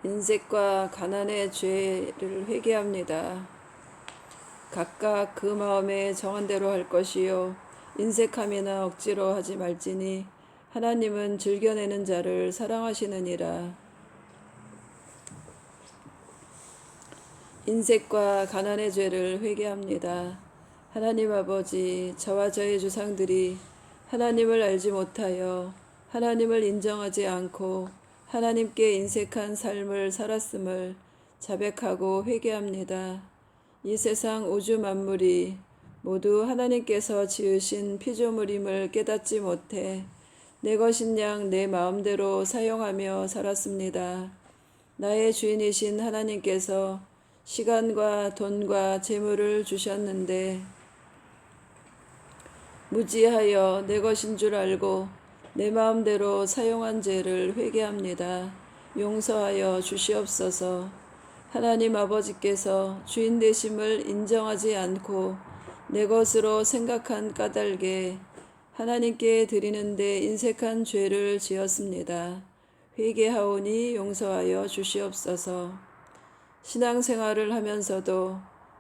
인색과 가난의 죄를 회개합니다. 각각 그 마음에 정한 대로 할 것이요 인색함이나 억지로 하지 말지니 하나님은 즐겨내는 자를 사랑하시느니라. 인색과 가난의 죄를 회개합니다. 하나님 아버지, 저와 저의 조상들이 하나님을 알지 못하여 하나님을 인정하지 않고 하나님께 인색한 삶을 살았음을 자백하고 회개합니다. 이 세상 우주 만물이 모두 하나님께서 지으신 피조물임을 깨닫지 못해 내 것인 양 내 마음대로 사용하며 살았습니다. 나의 주인이신 하나님께서 시간과 돈과 재물을 주셨는데 무지하여 내 것인 줄 알고 내 마음대로 사용한 죄를 회개합니다. 용서하여 주시옵소서. 하나님 아버지께서 주인 되심을 인정하지 않고 내 것으로 생각한 까닭에 하나님께 드리는데 인색한 죄를 지었습니다. 회개하오니 용서하여 주시옵소서. 신앙생활을 하면서도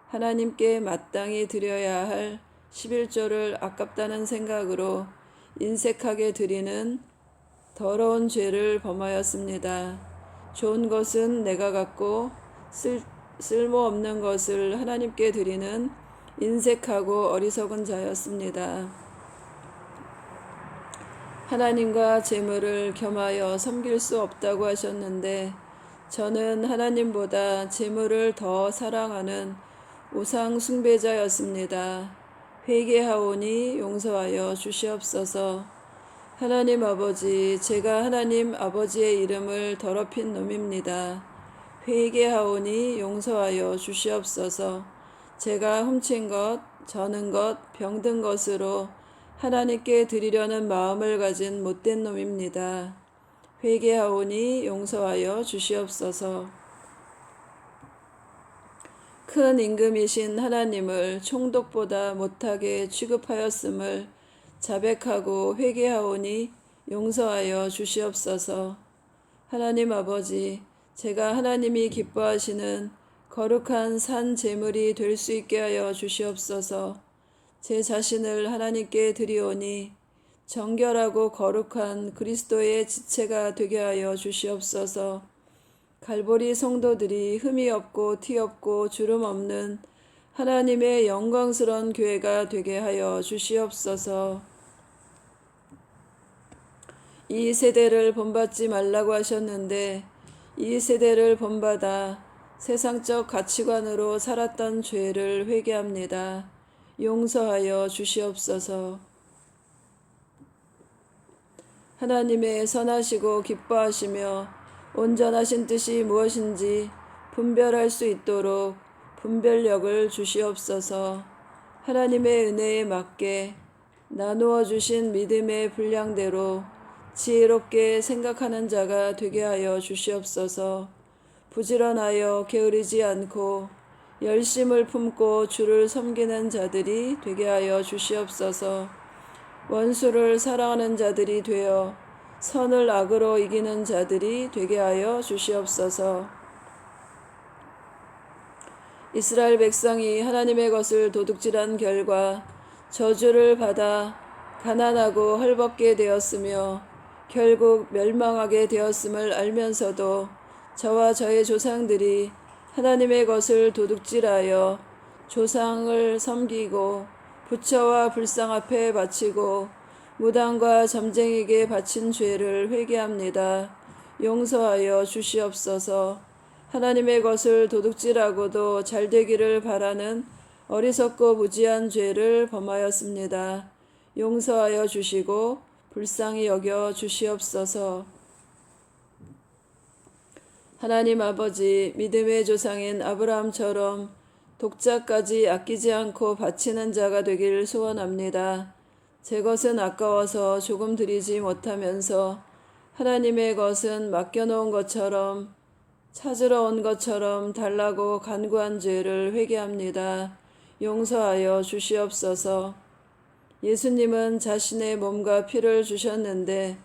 하나님께 마땅히 드려야 할 11조를 아깝다는 생각으로 인색하게 드리는 더러운 죄를 범하였습니다. 좋은 것은 내가 갖고 쓸모없는 것을 하나님께 드리는 인색하고 어리석은 자였습니다. 하나님과 재물을 겸하여 섬길 수 없다고 하셨는데 저는 하나님보다 재물을 더 사랑하는 우상 숭배자였습니다. 회개하오니 용서하여 주시옵소서. 하나님 아버지, 제가 하나님 아버지의 이름을 더럽힌 놈입니다. 회개하오니 용서하여 주시옵소서. 제가 훔친 것, 저는 것, 병든 것으로 하나님께 드리려는 마음을 가진 못된 놈입니다. 회개하오니 용서하여 주시옵소서. 큰 임금이신 하나님을 총독보다 못하게 취급하였음을 자백하고 회개하오니 용서하여 주시옵소서. 하나님 아버지, 제가 하나님이 기뻐하시는 거룩한 산 제물이 될 수 있게 하여 주시옵소서. 제 자신을 하나님께 드리오니 정결하고 거룩한 그리스도의 지체가 되게 하여 주시옵소서. 갈보리 성도들이 흠이 없고 티 없고 주름 없는 하나님의 영광스러운 교회가 되게 하여 주시옵소서. 이 세대를 본받지 말라고 하셨는데 이 세대를 본받아 세상적 가치관으로 살았던 죄를 회개합니다. 용서하여 주시옵소서. 하나님의 선하시고 기뻐하시며 온전하신 뜻이 무엇인지 분별할 수 있도록 분별력을 주시옵소서. 하나님의 은혜에 맞게 나누어 주신 믿음의 분량대로 지혜롭게 생각하는 자가 되게 하여 주시옵소서. 부지런하여 게으르지 않고 열심을 품고 주를 섬기는 자들이 되게 하여 주시옵소서. 원수를 사랑하는 자들이 되어 선을 악으로 이기는 자들이 되게 하여 주시옵소서. 이스라엘 백성이 하나님의 것을 도둑질한 결과 저주를 받아 가난하고 헐벗게 되었으며 결국 멸망하게 되었음을 알면서도 저와 저의 조상들이 하나님의 것을 도둑질하여 조상을 섬기고 부처와 불상 앞에 바치고 무당과 점쟁이에게 바친 죄를 회개합니다. 용서하여 주시옵소서. 하나님의 것을 도둑질하고도 잘되기를 바라는 어리석고 무지한 죄를 범하였습니다. 용서하여 주시고 불쌍히 여겨 주시옵소서. 하나님 아버지, 믿음의 조상인 아브라함처럼 독자까지 아끼지 않고 바치는 자가 되길 소원합니다. 제 것은 아까워서 조금 드리지 못하면서 하나님의 것은 맡겨놓은 것처럼 찾으러 온 것처럼 달라고 간구한 죄를 회개합니다. 용서하여 주시옵소서. 예수님은 자신의 몸과 피를 주셨는데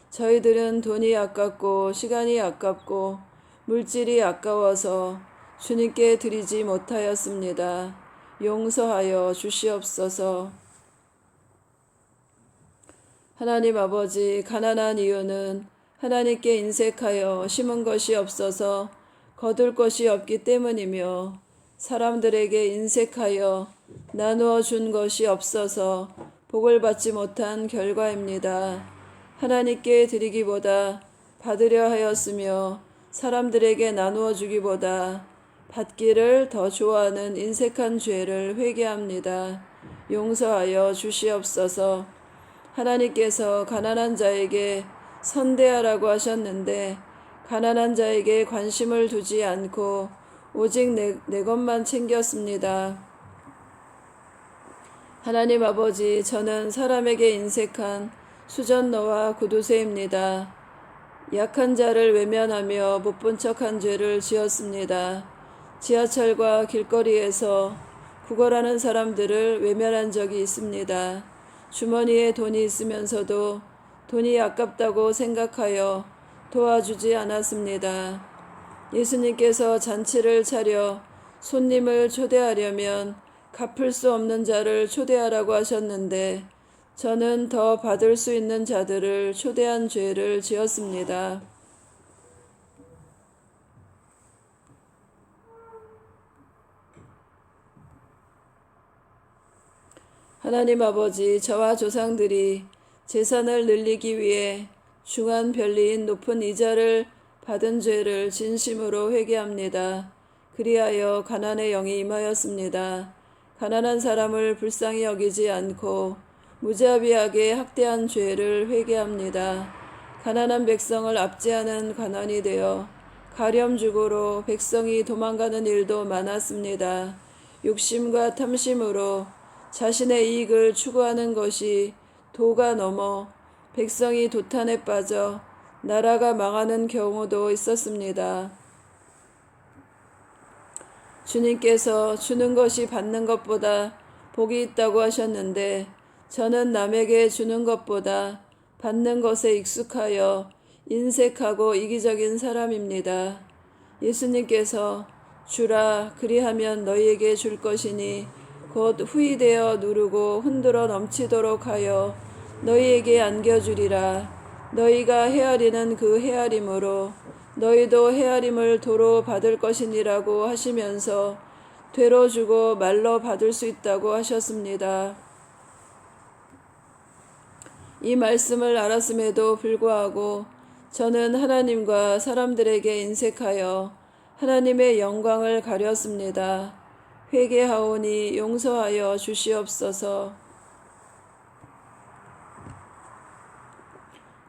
저희들은 돈이 아깝고 시간이 아깝고 물질이 아까워서 주님께 드리지 못하였습니다. 용서하여 주시옵소서. 하나님 아버지, 가난한 이유는 하나님께 인색하여 심은 것이 없어서 거둘 것이 없기 때문이며, 사람들에게 인색하여 나누어 준 것이 없어서 복을 받지 못한 결과입니다. 하나님께 드리기보다 받으려 하였으며, 사람들에게 나누어 주기보다 받기를 더 좋아하는 인색한 죄를 회개합니다. 용서하여 주시옵소서. 하나님께서 가난한 자에게 선대하라고 하셨는데, 가난한 자에게 관심을 두지 않고 오직 내 것만 챙겼습니다. 하나님 아버지, 저는 사람에게 인색한 수전너와 구두쇠입니다. 약한 자를 외면하며 못 본 척한 죄를 지었습니다. 지하철과 길거리에서 구걸하는 사람들을 외면한 적이 있습니다. 주머니에 돈이 있으면서도 돈이 아깝다고 생각하여 도와주지 않았습니다. 예수님께서 잔치를 차려 손님을 초대하려면 갚을 수 없는 자를 초대하라고 하셨는데, 저는 더 받을 수 있는 자들을 초대한 죄를 지었습니다. 하나님 아버지, 저와 조상들이 재산을 늘리기 위해 중한 변리인 높은 이자를 받은 죄를 진심으로 회개합니다. 그리하여 가난의 영이 임하였습니다. 가난한 사람을 불쌍히 여기지 않고 무자비하게 학대한 죄를 회개합니다. 가난한 백성을 압제하는 관원이 되어 가렴주고로 백성이 도망가는 일도 많았습니다. 욕심과 탐심으로 자신의 이익을 추구하는 것이 도가 넘어 백성이 도탄에 빠져 나라가 망하는 경우도 있었습니다. 주님께서 주는 것이 받는 것보다 복이 있다고 하셨는데, 저는 남에게 주는 것보다 받는 것에 익숙하여 인색하고 이기적인 사람입니다. 예수님께서 주라, 그리하면 너희에게 줄 것이니 곧 후히되어 누르고 흔들어 넘치도록 하여 너희에게 안겨주리라. 너희가 헤아리는 그 헤아림으로 너희도 헤아림을 도로 받을 것이니라고 하시면서 되로 주고 말로 받을 수 있다고 하셨습니다. 이 말씀을 알았음에도 불구하고 저는 하나님과 사람들에게 인색하여 하나님의 영광을 가렸습니다. 회개하오니 용서하여 주시옵소서.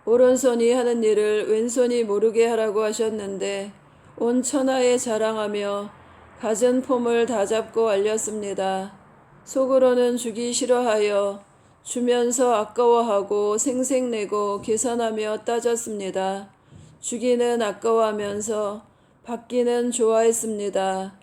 오른손이 하는 일을 왼손이 모르게 하라고 하셨는데, 온 천하에 자랑하며 갖은 폼을 다 잡고 알렸습니다. 속으로는 주기 싫어하여 주면서 아까워하고 생색내고 계산하며 따졌습니다. 주기는 아까워하면서 받기는 좋아했습니다.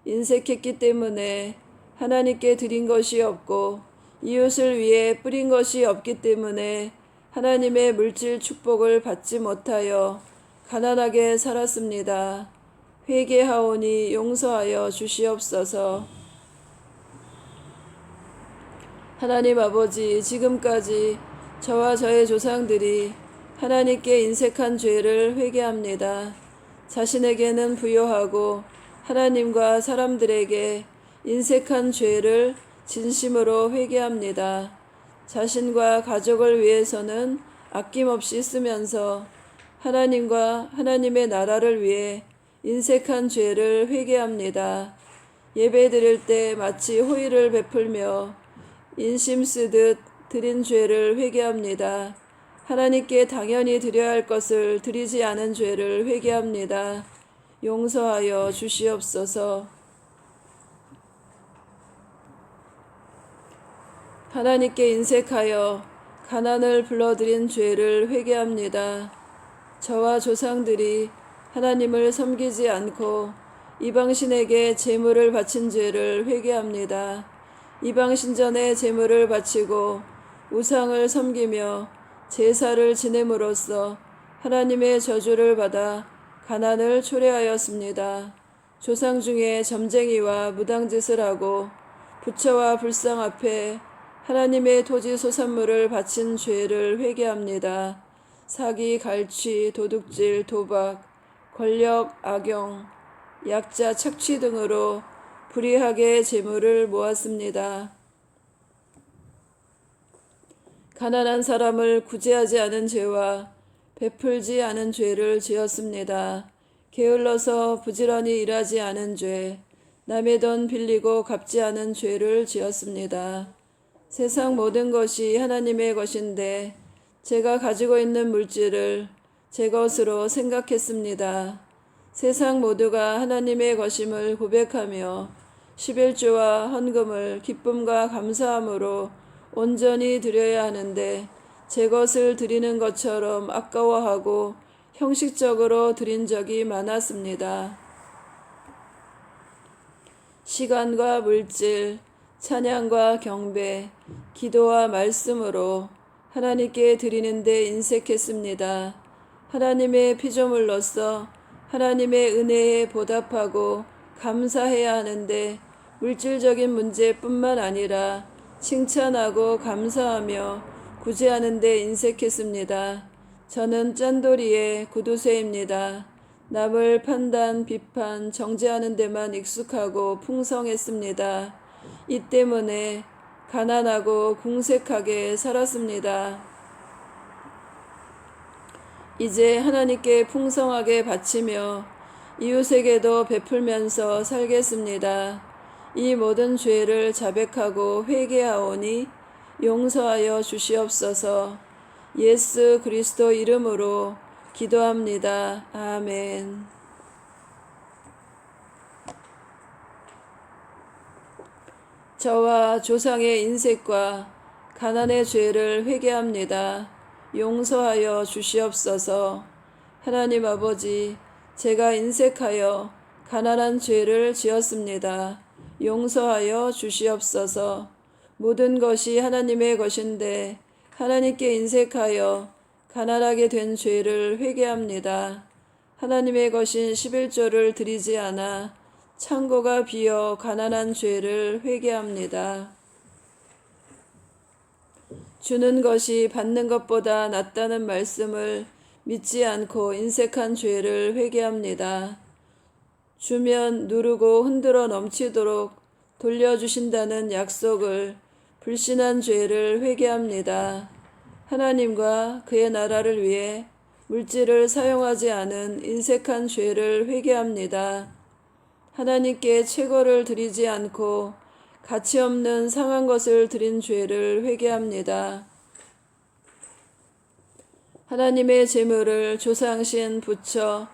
인색했기 때문에 하나님께 드린 것이 없고 이웃을 위해 뿌린 것이 없기 때문에 하나님의 물질 축복을 받지 못하여 가난하게 살았습니다. 회개하오니 용서하여 주시옵소서. 하나님 아버지, 지금까지 저와 저의 조상들이 하나님께 인색한 죄를 회개합니다. 자신에게는 부요하고 하나님과 사람들에게 인색한 죄를 진심으로 회개합니다. 자신과 가족을 위해서는 아낌없이 쓰면서 하나님과 하나님의 나라를 위해 인색한 죄를 회개합니다. 예배 드릴 때 마치 호의를 베풀며 인심 쓰듯 드린 죄를 회개합니다. 하나님께 당연히 드려야 할 것을 드리지 않은 죄를 회개합니다. 용서하여 주시옵소서. 하나님께 인색하여 가난을 불러들인 죄를 회개합니다. 저와 조상들이 하나님을 섬기지 않고 이방신에게 제물을 바친 죄를 회개합니다. 이방신전에 제물을 바치고 우상을 섬기며 제사를 지냄으로써 하나님의 저주를 받아 가난을 초래하였습니다. 조상 중에 점쟁이와 무당짓을 하고 부처와 불상 앞에 하나님의 토지 소산물을 바친 죄를 회개합니다. 사기, 갈취, 도둑질, 도박, 권력, 악용, 약자, 착취 등으로 불의하게 재물을 모았습니다. 가난한 사람을 구제하지 않은 죄와 베풀지 않은 죄를 지었습니다. 게을러서 부지런히 일하지 않은 죄, 남의 돈 빌리고 갚지 않은 죄를 지었습니다. 세상 모든 것이 하나님의 것인데 제가 가지고 있는 물질을 제 것으로 생각했습니다. 세상 모두가 하나님의 것임을 고백하며 11조와 헌금을 기쁨과 감사함으로 온전히 드려야 하는데 제 것을 드리는 것처럼 아까워하고 형식적으로 드린 적이 많았습니다. 시간과 물질, 찬양과 경배, 기도와 말씀으로 하나님께 드리는 데 인색했습니다. 하나님의 피조물로서 하나님의 은혜에 보답하고 감사해야 하는데 물질적인 문제뿐만 아니라 칭찬하고 감사하며 구제하는 데 인색했습니다. 저는 짠돌이의 구두쇠입니다. 남을 판단, 비판, 정죄하는 데만 익숙하고 풍성했습니다. 이 때문에 가난하고 궁색하게 살았습니다. 이제 하나님께 풍성하게 바치며 이웃에게도 베풀면서 살겠습니다. 이 모든 죄를 자백하고 회개하오니 용서하여 주시옵소서. 예수 그리스도 이름으로 기도합니다. 아멘. 저와 조상의 인색과 가난의 죄를 회개합니다. 용서하여 주시옵소서. 하나님 아버지, 제가 인색하여 가난한 죄를 지었습니다. 용서하여 주시옵소서. 모든 것이 하나님의 것인데 하나님께 인색하여 가난하게 된 죄를 회개합니다. 하나님의 것인 11조를 드리지 않아 창고가 비어 가난한 죄를 회개합니다. 주는 것이 받는 것보다 낫다는 말씀을 믿지 않고 인색한 죄를 회개합니다. 주면 누르고 흔들어 넘치도록 돌려주신다는 약속을 불신한 죄를 회개합니다. 하나님과 그의 나라를 위해 물질을 사용하지 않은 인색한 죄를 회개합니다. 하나님께 최고를 드리지 않고 가치 없는 상한 것을 드린 죄를 회개합니다. 하나님의 재물을 조상신, 부처,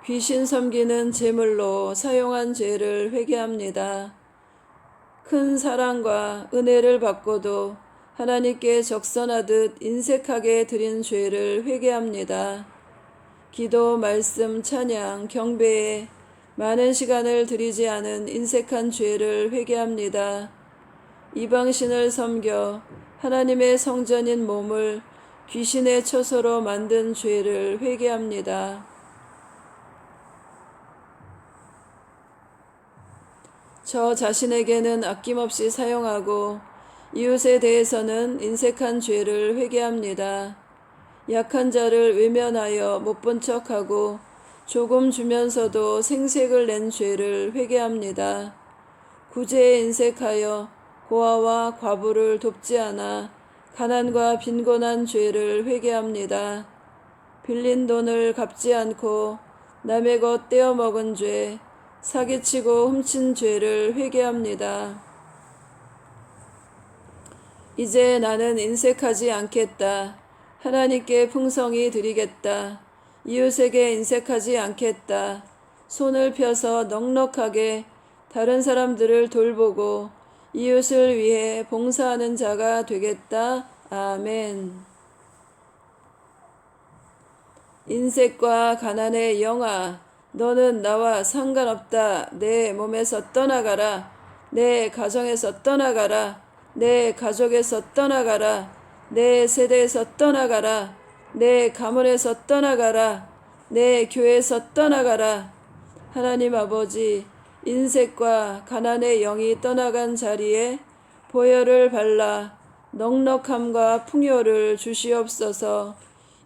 귀신 섬기는 재물로 사용한 죄를 회개합니다. 큰 사랑과 은혜를 받고도 하나님께 적선하듯 인색하게 드린 죄를 회개합니다. 기도, 말씀, 찬양, 경배에 많은 시간을 들이지 않은 인색한 죄를 회개합니다. 이방신을 섬겨 하나님의 성전인 몸을 귀신의 처소로 만든 죄를 회개합니다. 저 자신에게는 아낌없이 사용하고 이웃에 대해서는 인색한 죄를 회개합니다. 약한 자를 외면하여 못 본 척하고 조금 주면서도 생색을 낸 죄를 회개합니다. 구제에 인색하여 고아와 과부를 돕지 않아 가난과 빈곤한 죄를 회개합니다. 빌린 돈을 갚지 않고 남의 것 떼어먹은 죄, 사기치고 훔친 죄를 회개합니다. 이제 나는 인색하지 않겠다. 하나님께 풍성히 드리겠다. 이웃에게 인색하지 않겠다. 손을 펴서 넉넉하게 다른 사람들을 돌보고 이웃을 위해 봉사하는 자가 되겠다. 아멘. 인색과 가난의 영아, 너는 나와 상관없다. 내 몸에서 떠나가라. 내 가정에서 떠나가라. 내 가족에서 떠나가라. 내 세대에서 떠나가라. 내 가문에서 떠나가라. 내 교회에서 떠나가라. 하나님 아버지, 인색과 가난의 영이 떠나간 자리에 보혈을 발라 넉넉함과 풍요를 주시옵소서.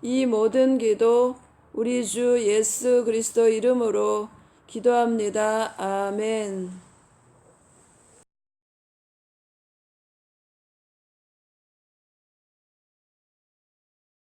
이 모든 기도 우리 주 예수 그리스도 이름으로 기도합니다. 아멘.